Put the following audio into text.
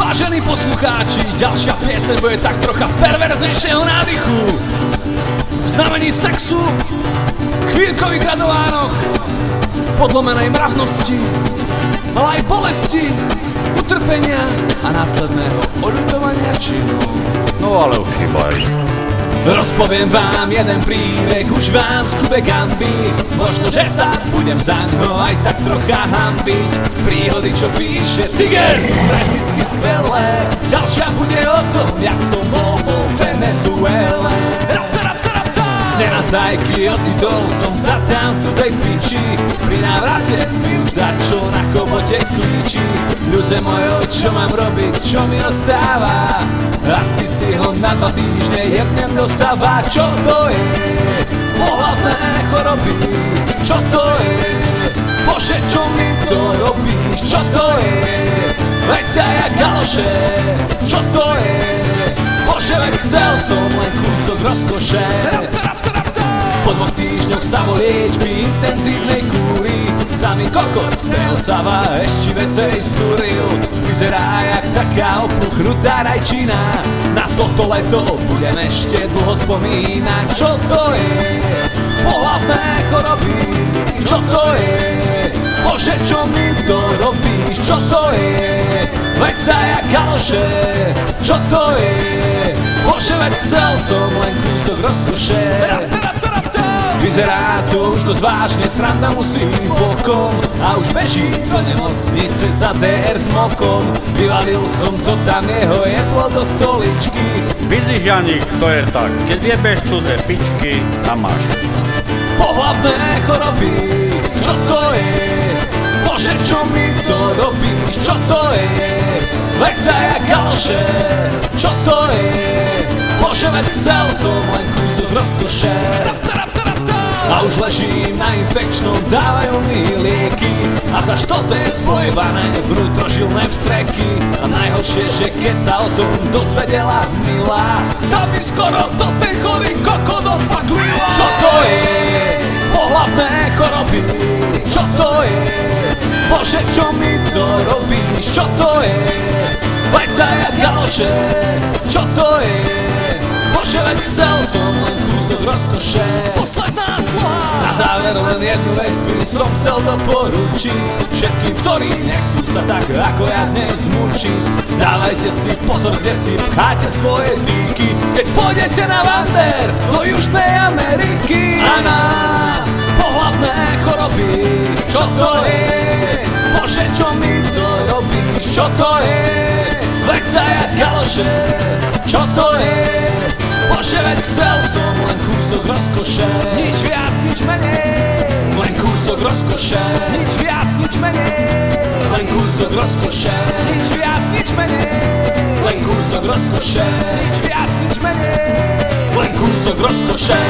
Vážení poslucháči, ďalšia pieseň bude tak trocha perverznejšieho nádychu. V znamení sexu, chvíľkových radovánok, podlomenej mravnosti, ale aj bolesti, utrpenia a následného oľutovania činu. No ale už chýbaj. Rozpoviem vám jeden príbeh, už vám skube gambi. Možno, že sa budem zaňho aj tak trocha hambiť. Príhody, čo píše Tiger, sú prakticky skvelé. Ďalšia bude o tom, jak som bol vo Venezuele. Z nenazdajky ocitol som sa tam v cudzej piči. Pri návrate mi už dačo na kobote klíči. Ľudze mojo, čo mám robiť, čo mi ostáva? Asi si ho na 2 týždne jebnem do sava. Čo to je? Pohlavné choroby. Čo to je? Bože, čo mi to robíš? Čo to je? Veď sa jak galoše. Čo to je? Bože, veď chcel som len kúsok rozkoše. Po 2 týždňoch sa vo liečby intenzívnej kúry samý kokos sava ešte vecej stúril. Vyzerá jak taká opuchnutá rajčina. Na toto leto budem ešte dlho spomínať. Čo to je? Pohlavné choroby. Čo to je? Bože, čo mi to robíš? Čo to je? Veď sa jak galoše. Čo to je? Bože, veď chcel som len kúsok rozkoše. Vyzerá to už dosť vážne, sranda musí ísť bokom. A už beží do nemocnice za DR s mokom. Vyvalil som to tam, jeho jedlo do stoličky. Vidíš, Janík, to je tak, keď jebeš cudze pičky, tam máš. Pohlavné choroby, čo to je? Bože, čo mi to robíš? Čo to je? Veď sa jak galoše. Čo to je? Bože, veď chcel som len kúsok rozkoše. A už ležím na infekčnom, dávajú mi lieky. A za štoté pojebané vnútrožilné vstreky. A najhoršie, že keď sa o tom dozvedela milá, tá by skoro do tej chorý kokot odpaklila. Čo to je? Pohlavné choroby. Čo to je? Bože, čo mi to robíš? Čo to je? Veď sa jak galoše. Čo to je? Bože, veď chcel som len kúsok rozkoše. Posledná slova. Na záver len jednu vec by som chcel doporučiť všetkým, ktorí nechcú sa tak ako ja dnes mučiť. Dávajte si pozor, kde si pcháte svoje dýky, keď pôjdete na wander do Južnej Ameriky. A na pohlavné choroby. Čo to je? Bože, čo mi to robíš? Čo to je? Veď sa jak galoše. Čo to je? Bože, veď chcel som len kúsok rozkoše. Nič viac, nič menej. Len kúsok rozkoše. Nič viac, nič menej. Len kúsok rozkoše. Nič viac, nič menej. Len kúsok rozkoše. Nič viac, nič menej. Len kúsok rozkoše.